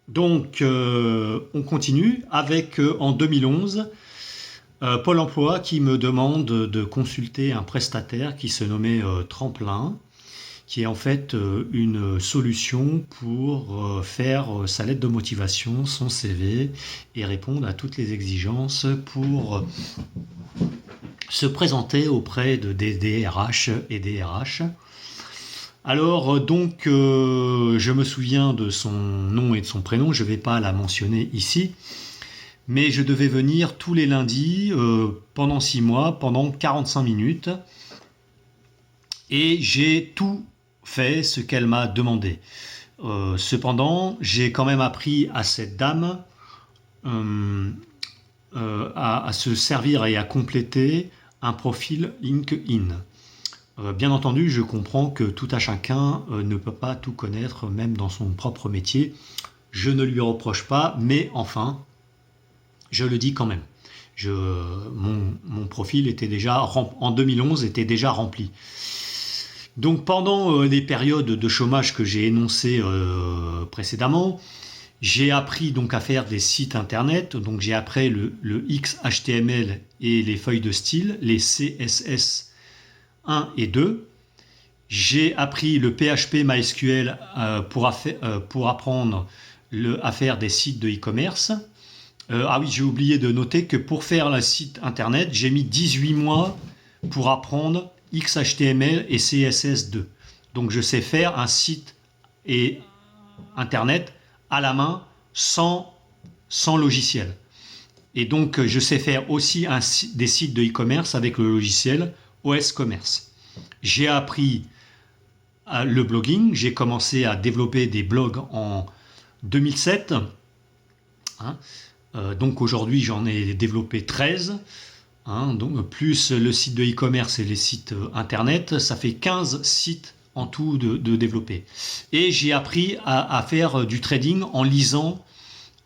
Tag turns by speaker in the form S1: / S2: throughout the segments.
S1: Donc, on continue avec, en 2011, Pôle emploi qui me demande de consulter un prestataire qui se nommait Tremplin, qui est en fait une solution pour faire sa lettre de motivation, son CV et répondre à toutes les exigences pour se présenter auprès des DRH et des RH. Alors donc je me souviens de son nom et de son prénom, je ne vais pas la mentionner ici, mais je devais venir tous les lundis pendant 6 mois, pendant 45 minutes, et j'ai tout fait ce qu'elle m'a demandé. Cependant, j'ai quand même appris à cette dame à se servir et à compléter un profil LinkedIn. Bien entendu, je comprends que tout à chacun ne peut pas tout connaître, même dans son propre métier. Je ne lui reproche pas, mais enfin, je le dis quand même. Mon profil était déjà, en 2011, était déjà rempli. Donc pendant les périodes de chômage que j'ai énoncées précédemment, j'ai appris donc à faire des sites internet. Donc j'ai appris le XHTML et les feuilles de style, les CSS 1 et 2. J'ai appris le PHP MySQL pour apprendre à faire des sites de e-commerce. Ah oui, j'ai oublié de noter que pour faire le site internet, j'ai mis 18 mois pour apprendre XHTML et CSS2. Donc je sais faire un site et internet à la main sans logiciel. Et donc je sais faire aussi des sites de e-commerce avec le logiciel OS Commerce. J'ai appris le blogging, j'ai commencé à développer des blogs en 2007. Donc aujourd'hui j'en ai développé 13. Donc plus le site de e-commerce et les sites internet, ça fait 15 sites en tout de développer. Et j'ai appris à faire du trading en lisant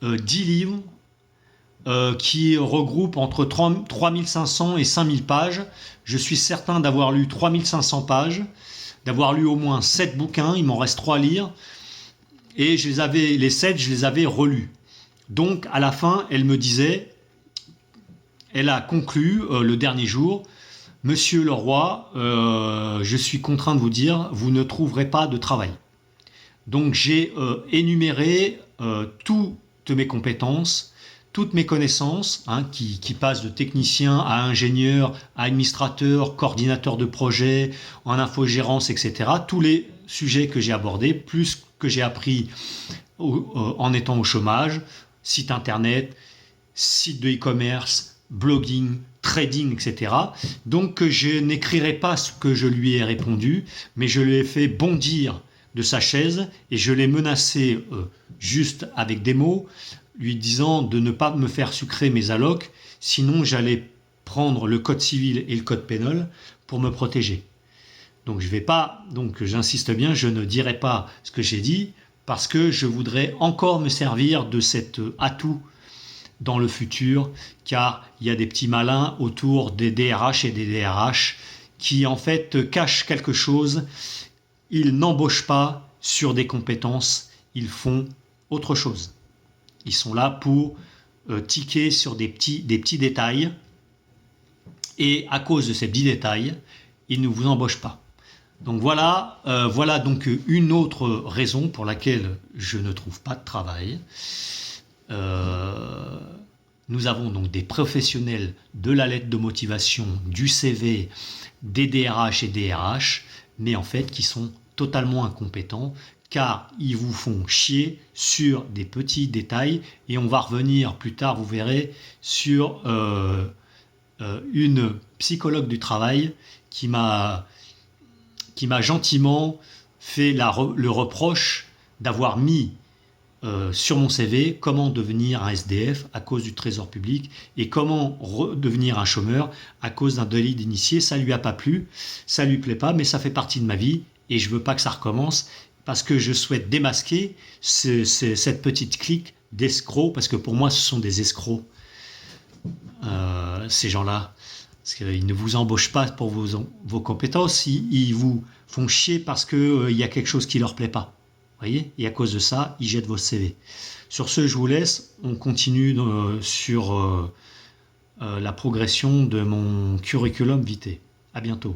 S1: 10 livres qui regroupent entre 3500 et 5000 pages. Je suis certain d'avoir lu 3500 pages, d'avoir lu au moins 7 bouquins, il m'en reste 3 à lire, et les 7, je les avais relus. Donc à la fin, elle me disait, elle a conclu le dernier jour, Monsieur Leroy, je suis contraint de vous dire, vous ne trouverez pas de travail. Donc j'ai énuméré toutes mes compétences, toutes mes connaissances, qui passent de technicien à ingénieur, à administrateur, coordinateur de projet, en infogérance, etc. Tous les sujets que j'ai abordés, plus que j'ai appris en étant au chômage, site internet, site de e-commerce, blogging, trading, etc. Donc je n'écrirai pas ce que je lui ai répondu, mais je lui ai fait bondir de sa chaise et je l'ai menacé juste avec des mots, lui disant de ne pas me faire sucrer mes allocs, sinon j'allais prendre le code civil et le code pénal pour me protéger. Donc j'insiste bien, je ne dirai pas ce que j'ai dit parce que je voudrais encore me servir de cet atout dans le futur, car il y a des petits malins autour des DRH et des DRH qui en fait cachent quelque chose. Ils n'embauchent pas sur des compétences, ils font autre chose. Ils sont là pour tiquer sur des petits détails, et à cause de ces petits détails, ils ne vous embauchent pas. Donc voilà donc une autre raison pour laquelle je ne trouve pas de travail. Nous avons donc des professionnels de la lettre de motivation, du CV, des DRH et DRH, mais en fait qui sont totalement incompétents car ils vous font chier sur des petits détails, et on va revenir plus tard, vous verrez, sur une psychologue du travail qui m'a gentiment fait le reproche d'avoir mis sur mon CV comment devenir un SDF à cause du trésor public et comment redevenir un chômeur à cause d'un délit d'initié. Ça lui a pas plu, ça lui plaît pas, mais ça fait partie de ma vie et je veux pas que ça recommence parce que je souhaite démasquer cette petite clique d'escrocs, parce que pour moi ce sont des escrocs, ces gens-là. Parce qu'ils ne vous embauchent pas pour vos compétences, ils vous font chier parce qu'il y a quelque chose qui leur plaît pas. Voyez? Et à cause de ça, ils jettent vos CV. Sur ce, je vous laisse. On continue sur la progression de mon curriculum vitae. À bientôt.